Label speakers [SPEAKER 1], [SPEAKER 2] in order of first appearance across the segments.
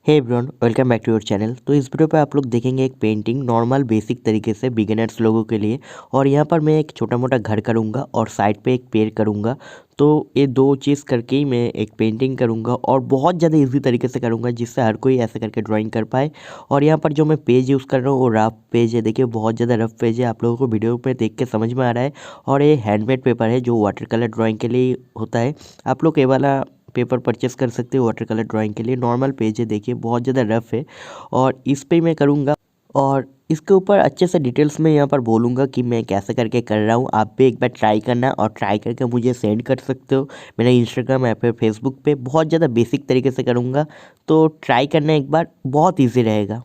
[SPEAKER 1] Hey everyone, welcome back to your channel. तो इस video पे आप लोग देखेंगे एक पेंटिंग नॉर्मल बेसिक तरीके से बिगिनर्स लोगों के लिए। और यहाँ पर मैं एक छोटा मोटा घर करूँगा और साइड पे एक पेड़ करूँगा। तो ये दो चीज़ करके ही मैं एक पेंटिंग करूँगा और बहुत ज़्यादा इजी तरीके से करूँगा जिससे हर कोई ऐसे करके ड्राइंग कर पाए। और यहाँ पर जो मैं पेज यूज़ कर रहा हूँ वो रफ पेज है। देखिए बहुत ज़्यादा रफ पेज है, आप लोगों को वीडियो में देख के समझ में आ रहा है। और ये हैंडमेड पेपर है जो वाटर कलर ड्राइंग के लिए होता है। आप लोग ये वाला पेपर परचेस कर सकते हो वाटर कलर ड्राइंग के लिए। नॉर्मल पेज है, देखिए बहुत ज़्यादा रफ है और इस पे मैं करूँगा। और इसके ऊपर अच्छे से डिटेल्स में यहाँ पर बोलूँगा कि मैं कैसे करके कर रहा हूँ। आप भी एक बार ट्राई करना और ट्राई करके मुझे सेंड कर सकते हो मेरे इंस्टाग्राम ऐप पे, फेसबुक पे। बहुत ज़्यादा बेसिक तरीके से करूँगा, तो ट्राई करना एक बार, बहुत ईजी रहेगा।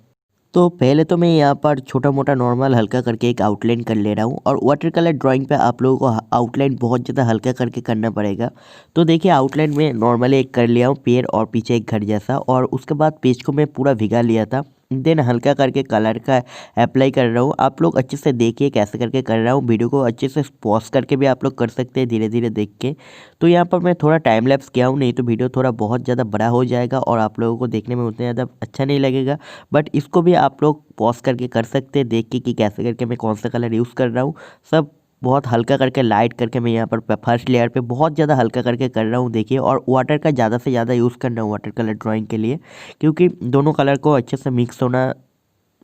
[SPEAKER 1] तो पहले तो मैं यहाँ पर छोटा मोटा नॉर्मल हल्का करके एक आउटलाइन कर ले रहा हूँ। और वाटर कलर ड्राइंग पे आप लोगों को आउटलाइन बहुत ज़्यादा हल्का करके करना पड़ेगा। तो देखिए आउटलाइन में नॉर्मली एक कर लिया हूँ, पेड़ और पीछे एक घर जैसा। और उसके बाद पेज को मैं पूरा भिगा लिया था। देन हल्का करके कलर का अप्लाई कर रहा हूँ। आप लोग अच्छे से देखिए कैसे करके कर रहा हूँ। वीडियो को अच्छे से पॉज करके भी आप लोग कर सकते हैं धीरे धीरे देख के। तो यहाँ पर मैं थोड़ा टाइम लैप्स किया हूँ, नहीं तो वीडियो थोड़ा बहुत ज़्यादा बड़ा हो जाएगा और आप लोगों को देखने में उतना ज़्यादा अच्छा नहीं लगेगा। बट इसको भी आप लोग पॉज करके कर सकते हैं देख के कि कैसे करके मैं कौन सा कलर यूज़ कर रहा हूँ। सब बहुत हल्का करके लाइट करके मैं यहाँ पर फर्स्ट लेयर पे बहुत ज़्यादा हल्का करके कर रहा हूँ देखिए। और वाटर का ज़्यादा से ज़्यादा यूज़ करना है वाटर कलर ड्राइंग के लिए, क्योंकि दोनों कलर को अच्छे से मिक्स होना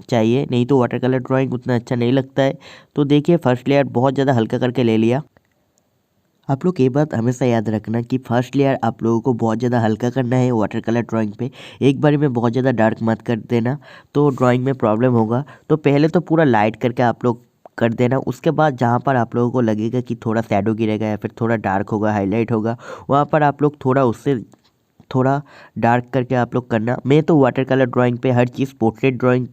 [SPEAKER 1] चाहिए, नहीं तो वाटर कलर ड्राइंग उतना अच्छा नहीं लगता है। तो देखिए फर्स्ट लेयर बहुत ज़्यादा हल्का करके ले लिया। आप लोग ये बात हमेशा याद रखना कि फर्स्ट लेयर आप लोगों को बहुत ज़्यादा हल्का करना है वाटर कलर ड्राइंग पे। एक बार में बहुत ज़्यादा डार्क मत कर देना, तो ड्राइंग में प्रॉब्लम होगा। तो पहले तो पूरा लाइट करके आप लोग कर देना। उसके बाद जहाँ पर आप लोगों को लगेगा कि थोड़ा शैडो गिरेगा या फिर थोड़ा डार्क होगा, हाईलाइट होगा, वहाँ पर आप लोग थोड़ा उससे थोड़ा डार्क करके आप लोग करना। मैं तो वाटर कलर ड्राइंग पे हर चीज़ पोर्ट्रेट ड्राइंग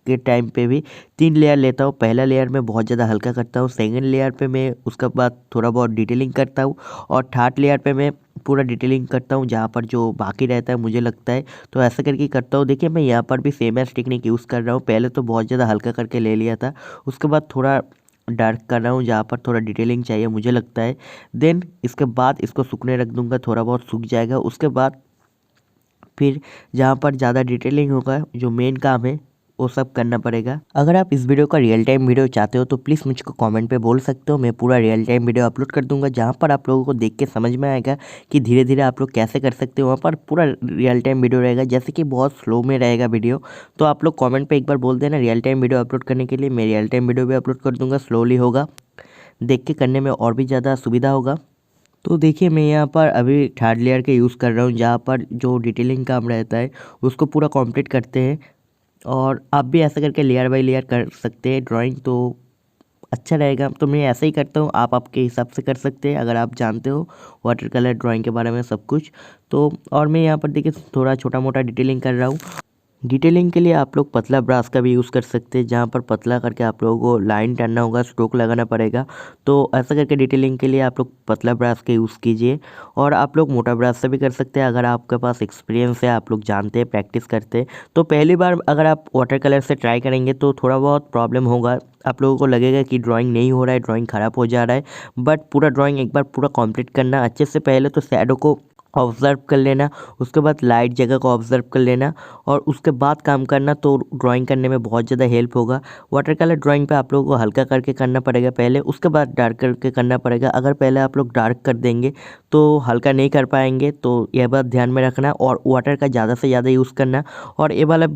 [SPEAKER 1] के टाइम पे भी 3 लेयर लेता हूँ। पहला लेयर में बहुत ज़्यादा हल्का करता हूँ, सेकंड लेयर पे मैं उसके बाद थोड़ा बहुत डिटेलिंग करता हूँ और थर्ड लेयर पे मैं पूरा डिटेलिंग करता हूँ जहाँ पर जो बाकी रहता है मुझे लगता है। तो ऐसा करके करता हूँ। देखिए मैं यहाँ पर भी सेम एज टेक्निक यूज़ कर रहा हूँ। पहले तो बहुत ज़्यादा हल्का करके ले लिया था, उसके बाद थोड़ा डार्क कर रहा हूँ जहाँ पर थोड़ा डिटेलिंग चाहिए मुझे लगता है। देन इसके बाद इसको सूखने रख दूँगा, थोड़ा बहुत सूख जाएगा। उसके बाद फिर जहाँ पर ज़्यादा डिटेलिंग होगा, जो मेन काम है वो सब करना पड़ेगा। अगर आप इस वीडियो का रियल टाइम वीडियो चाहते हो तो प्लीज़ मुझको कमेंट पे बोल सकते हो, मैं पूरा रियल टाइम वीडियो अपलोड कर दूंगा जहाँ पर आप लोगों को देख के समझ में आएगा कि धीरे धीरे आप लोग कैसे कर सकते हो। वहाँ पर पूरा रियल टाइम वीडियो रहेगा, जैसे कि बहुत स्लो में रहेगा वीडियो। तो आप लोग कॉमेंट पर एक बार बोल देना रियल टाइम वीडियो अपलोड करने के लिए, मैं रियल टाइम वीडियो भी अपलोड कर दूँगा। स्लोली होगा, देख के करने में और भी ज़्यादा सुविधा होगा। तो देखिए मैं यहाँ पर अभी थर्ड लेयर के यूज़ कर रहा हूँ जहाँ पर जो डिटेलिंग काम रहता है उसको पूरा कंप्लीट करते हैं। और आप भी ऐसा करके लेयर बाय लेयर कर सकते हैं ड्राइंग, तो अच्छा रहेगा। तो मैं ऐसा ही करता हूँ, आप आपके हिसाब से कर सकते हैं अगर आप जानते हो वाटर कलर ड्राइंग के बारे में सब कुछ। तो और मैं यहाँ पर देखिए थोड़ा छोटा मोटा डिटेलिंग कर रहा हूँ। डिटेलिंग के लिए आप लोग पतला ब्रश का भी यूज़ कर सकते हैं, जहाँ पर पतला करके आप लोगों को लाइन टानना होगा, स्ट्रोक लगाना पड़ेगा। तो ऐसा करके डिटेलिंग के लिए आप लोग पतला ब्रश का यूज़ कीजिए। और आप लोग मोटा ब्रश से भी कर सकते हैं अगर आपके पास एक्सपीरियंस है, आप लोग जानते हैं, प्रैक्टिस करते हैं। तो पहली बार अगर आप वाटर कलर से ट्राई करेंगे तो थोड़ा बहुत प्रॉब्लम होगा, आप लोगों को लगेगा कि ड्राइंग नहीं हो रहा है, ड्राइंग ख़राब हो जा रहा है। बट पूरा ड्राइंग एक बार पूरा कंप्लीट करना अच्छे से। पहले तो शैडो को ऑब्ज़र्व कर लेना, उसके बाद लाइट जगह को ऑब्ज़र्व कर लेना और उसके बाद काम करना, तो ड्राइंग करने में बहुत ज़्यादा हेल्प होगा। वाटर कलर ड्राइंग पे आप लोगों को हल्का करके करना पड़ेगा पहले, उसके बाद डार्क करके करना पड़ेगा। अगर पहले आप लोग डार्क कर देंगे तो हल्का नहीं कर पाएंगे, तो यह बात ध्यान में रखना। और वाटर का ज़्यादा से ज़्यादा यूज़ करना। और ये वाला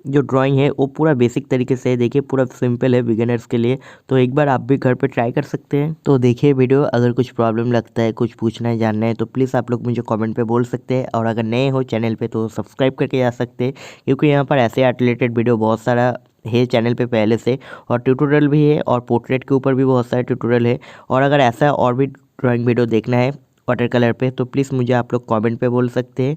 [SPEAKER 1] जो ड्राइंग है वो पूरा बेसिक तरीके से है, देखिए पूरा सिंपल है बिगिनर्स के लिए। तो एक बार आप भी घर पे ट्राई कर सकते हैं। तो देखिए वीडियो, अगर कुछ प्रॉब्लम लगता है, कुछ पूछना है, जानना है, तो प्लीज़ आप लोग मुझे कमेंट पे बोल सकते हैं। और अगर नए हो चैनल पे तो सब्सक्राइब करके जा सकते हैं, क्योंकि यहाँ पर ऐसे आर्ट रिलेटेड वीडियो बहुत सारा है चैनल पे पहले से। और ट्यूटोरियल भी है और पोर्ट्रेट के ऊपर भी बहुत सारे ट्यूटोरियल है। और अगर ऐसा और भी ड्राइंग वीडियो देखना है वाटर कलर पे तो प्लीज़ मुझे आप लोग कमेंट पे बोल सकते हैं।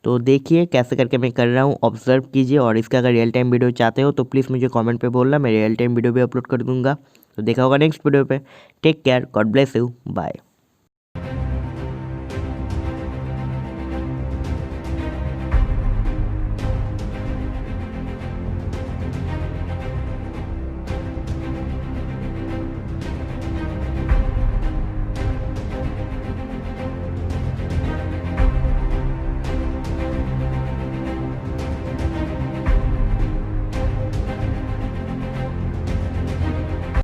[SPEAKER 1] तो देखिए कैसे करके मैं कर रहा हूँ, ऑब्जर्व कीजिए। और इसका अगर रियल टाइम वीडियो चाहते हो तो प्लीज़ मुझे कमेंट पे बोलना, मैं रियल टाइम वीडियो भी अपलोड कर दूँगा। तो देखा होगा नेक्स्ट वीडियो पे। Take care, God bless you, bye.